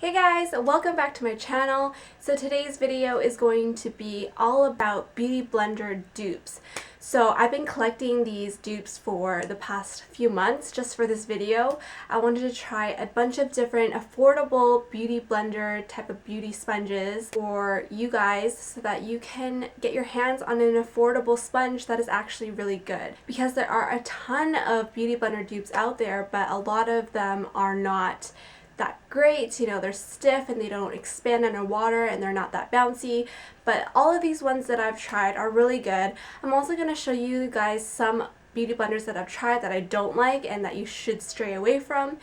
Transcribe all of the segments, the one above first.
Hey guys, welcome back to my channel. So today's video is going to be all about beauty blender dupes. So I've been collecting these dupes for the past few months just for this video. I wanted to try a bunch of different affordable beauty blender type of beauty sponges for you guys so that you can get your hands on an affordable sponge that is actually really good. Because there are a ton of beauty blender dupes out there, but a lot of them are not that great. You know, they're stiff and they don't expand underwater and they're not that bouncy, but all of these ones that I've tried are really good. I'm also going to show you guys some beauty blenders that I've tried that I don't like and that you should stray away from.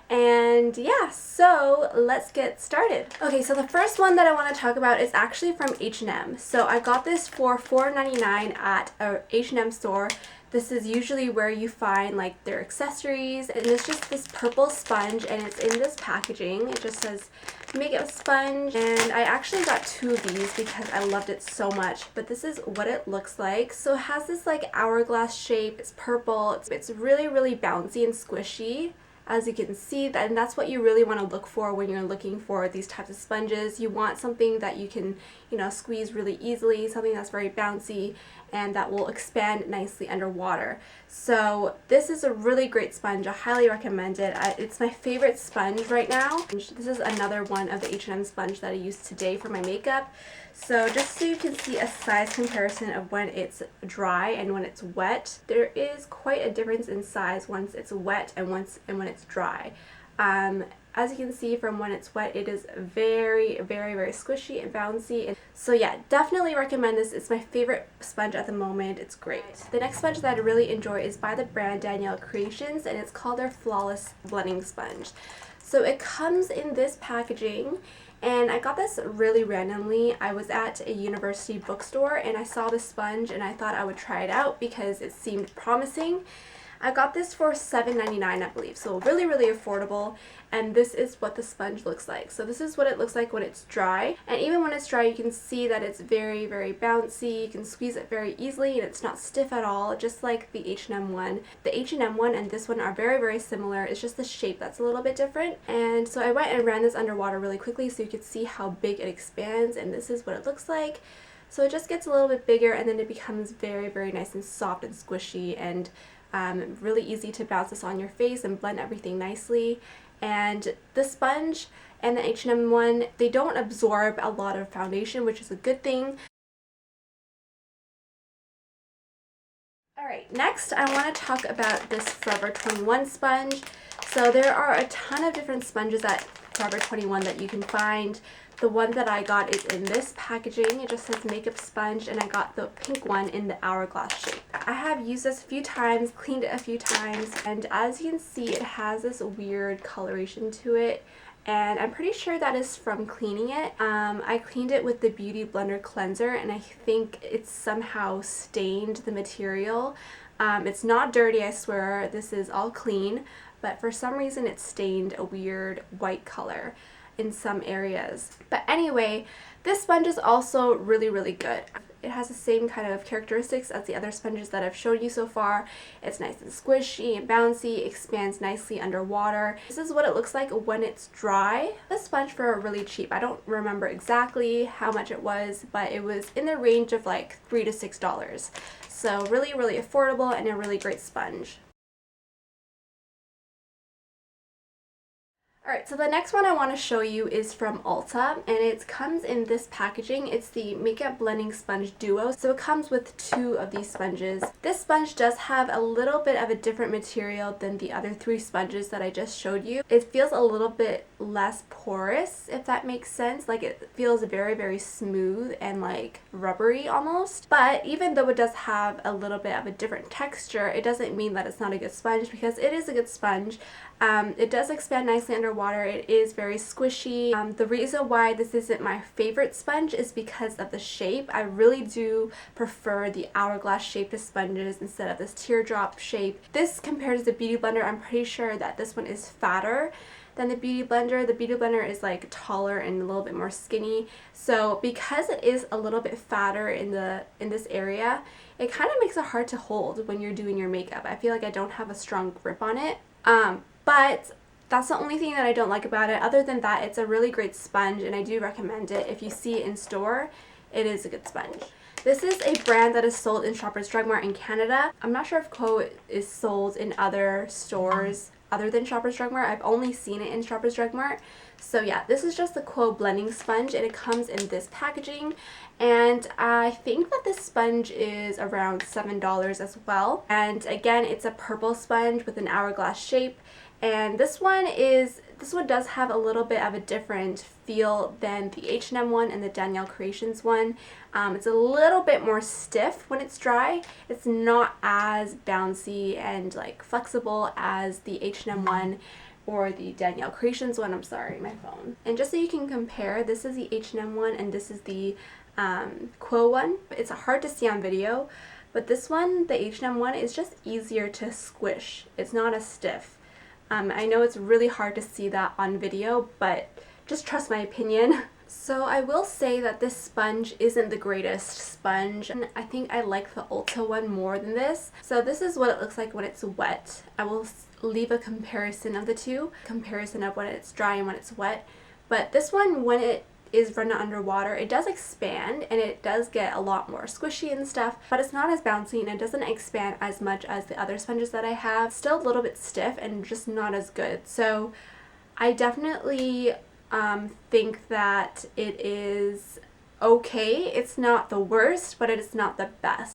And yeah, so let's get started. Okay, so the first one that I want to talk about is actually from H&M. So I got this for $4.99 at a H&M store. This is usually where you find like their accessories, and it's just this purple sponge and it's in this packaging. It just says makeup sponge, and I actually got two of these because I loved it so much. But this is what it looks like. So it has this like hourglass shape, it's purple, it's really bouncy and squishy, as you can see, and that's what you really want to look for when you're looking for these types of sponges. You want something that you can, you know, squeeze really easily, something that's very bouncy and that will expand nicely underwater. So this is a really great sponge. I highly recommend it. It's my favorite sponge right now. This is another one of the H&M sponge that I used today for my makeup. So just so you can see a size comparison of when it's dry and when it's wet, there is quite a difference in size once it's wet and when it's dry. As you can see from when it's wet, it is very squishy and bouncy. And so yeah, definitely recommend this. It's my favorite sponge at the moment. It's great. The next sponge that I really enjoy is by the brand DANIELLE Creations, and it's called their Flawless Blending Sponge. So it comes in this packaging, and I got this really randomly. I was at a university bookstore and I saw this sponge and I thought I would try it out because it seemed promising. I got this for $7.99, I believe, so really affordable, and this is what the sponge looks like. So this is what it looks like when it's dry, and even when it's dry you can see that it's very bouncy. You can squeeze it very easily and it's not stiff at all, just like the H&M one. The H&M one and this one are very similar. It's just the shape that's a little bit different. And so I went and ran this underwater really quickly so you could see how big it expands, and this is what it looks like. So it just gets a little bit bigger and then it becomes very nice and soft and squishy, and really easy to bounce this on your face and blend everything nicely. And the sponge and the H&M one, they don't absorb a lot of foundation, which is a good thing. Alright, next I want to talk about this Forever 21 sponge. So there are a ton of different sponges at Forever 21 that you can find. The one that I got is in this packaging. It just says makeup sponge, and I got the pink one in the hourglass shape. I have used this a few times, cleaned it a few times, and as you can see it has this weird coloration to it, and I'm pretty sure that is from cleaning it. I cleaned it with the Beauty Blender cleanser and I think it's somehow stained the material. It's not dirty, I swear, this is all clean, but for some reason it stained a weird white color in some areas. But anyway, this sponge is also really good. It has the same kind of characteristics as the other sponges that I've shown you so far. It's nice and squishy and bouncy, expands nicely underwater. This is what it looks like when it's dry. This sponge for really cheap. I don't remember exactly how much it was, but it was in the range of like $3 to $6. So really affordable and a really great sponge. Alright, so the next one I want to show you is from ULTA, and it comes in this packaging. It's the Makeup Blending Sponge Duo, so it comes with two of these sponges. This sponge does have a little bit of a different material than the other three sponges that I just showed you. It feels a little bit less porous, if that makes sense. Like, it feels very smooth and like rubbery almost. But even though it does have a little bit of a different texture, it doesn't mean that it's not a good sponge, because it is a good sponge. It does expand nicely underwater. It is very squishy. The reason why this isn't my favorite sponge is because of the shape. I really do prefer the hourglass shaped sponges instead of this teardrop shape. This compared to the Beauty Blender, I'm pretty sure that this one is fatter than the Beauty Blender. The Beauty Blender is like taller and a little bit more skinny. So because it is a little bit fatter in this area, it kind of makes it hard to hold when you're doing your makeup. I feel like I don't have a strong grip on it. But That's the only thing that I don't like about it. Other than that, it's a really great sponge and I do recommend it. If you see it in store, it is a good sponge. This is a brand that is sold in Shoppers Drug Mart in Canada. I'm not sure if Quo is sold in other stores other than Shoppers Drug Mart. I've only seen it in Shoppers Drug Mart. So yeah, this is just the Quo blending sponge and it comes in this packaging. And I think that this sponge is around $7 as well. And again, it's a purple sponge with an hourglass shape. And this one does have a little bit of a different feel than the H&M one and the Danielle Creations one. It's a little bit more stiff when it's dry. It's not as bouncy and like flexible as the H&M one or the Danielle Creations one. I'm sorry, my phone. And just so you can compare, this is the H&M one and this is the Quo one. It's hard to see on video, but this one, the H&M one, is just easier to squish. It's not as stiff. I know it's really hard to see that on video, but just trust my opinion. So I will say that this sponge isn't the greatest sponge. I think I like the ULTA one more than this. So this is what it looks like when it's wet. I will leave a comparison of the two, comparison of when it's dry and when it's wet. But this one, when it is run underwater, it does expand and it does get a lot more squishy and stuff, but it's not as bouncy and it doesn't expand as much as the other sponges that I have. Still a little bit stiff and just not as good. So I definitely think that it is okay. It's not the worst, but it is not the best.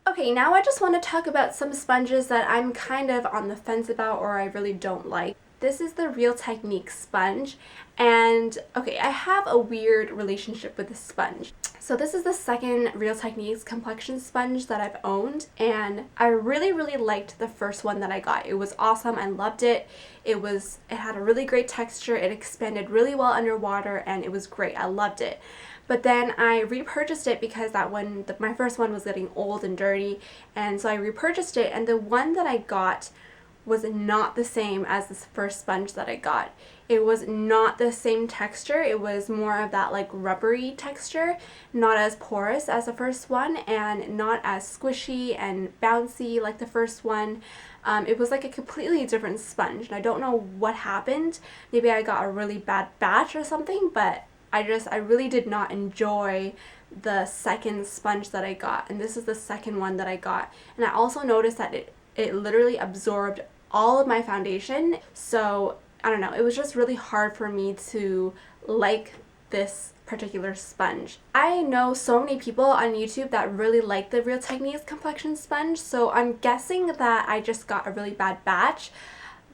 Okay, now I just want to talk about some sponges that I'm kind of on the fence about or I really don't like. This is the Real Technique sponge, and okay, I have a weird relationship with this sponge. So this is the second Real Techniques complexion sponge that I've owned, and I really liked the first one that I got. It was awesome. I loved it. It had a really great texture. It expanded really well underwater, and it was great. I loved it. But then I repurchased it because that one, my first one, was getting old and dirty, and so I repurchased it, and the one that I got was not the same as this first sponge that I got. It was not the same texture. It was more of that like rubbery texture, not as porous as the first one and not as squishy and bouncy like the first one. It was like a completely different sponge and I don't know what happened. Maybe I got a really bad batch or something, but I really did not enjoy the second sponge that I got, and this is the second one that I got. And I also noticed that it literally absorbed all of my foundation, so I don't know, it was just really hard for me to like this particular sponge. I know so many people on YouTube that really like the Real Techniques complexion sponge, so I'm guessing that I just got a really bad batch,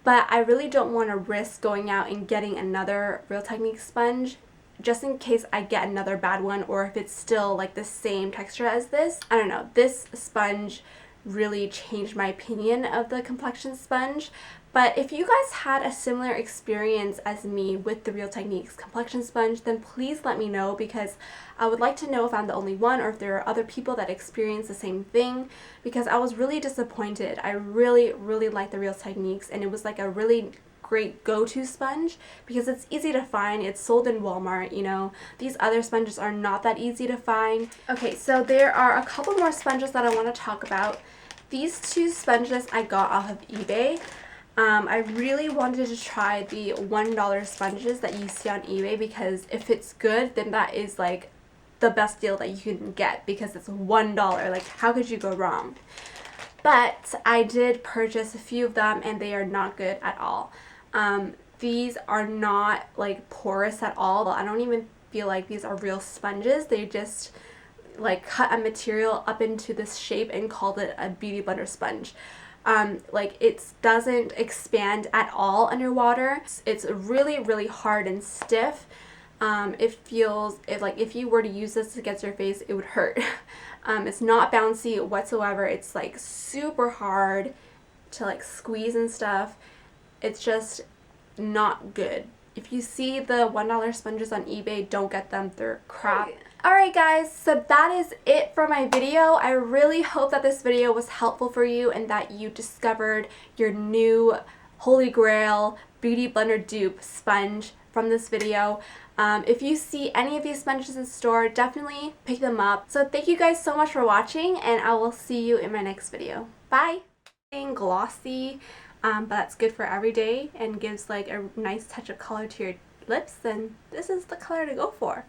but I really don't want to risk going out and getting another Real Techniques sponge just in case I get another bad one, or if it's still like the same texture as this. I don't know, this sponge really changed my opinion of the complexion sponge. But if you guys had a similar experience as me with the Real Techniques complexion sponge, then please let me know, because I would like to know if I'm the only one or if there are other people that experience the same thing, because I was really disappointed. I really like the Real Techniques, and it was like a really great go-to sponge because it's easy to find. It's sold in Walmart, you know. These other sponges are not that easy to find. Okay, so there are a couple more sponges that I want to talk about. These two sponges I got off of eBay. I really wanted to try the $1 sponges that you see on eBay, because if it's good, then that is like the best deal that you can get, because it's $1. Like, how could you go wrong? But I did purchase a few of them and they are not good at all. These are not like porous at all. I don't even feel like these are real sponges. They just like cut a material up into this shape and called it a beauty blender sponge. Like, it doesn't expand at all underwater. It's really hard and stiff. It feels, if you were to use this against your face, it would hurt. It's not bouncy whatsoever. It's like super hard to like squeeze and stuff. It's just not good. If you see the $1 sponges on eBay, don't get them. They're crap. Alright guys, so that is it for my video. I really hope that this video was helpful for you and that you discovered your new holy grail beauty blender dupe sponge from this video. If you see any of these sponges in the store, definitely pick them up. So thank you guys so much for watching, and I will see you in my next video. Bye! glossy, but that's good for every day and gives like a nice touch of color to your lips, then this is the color to go for.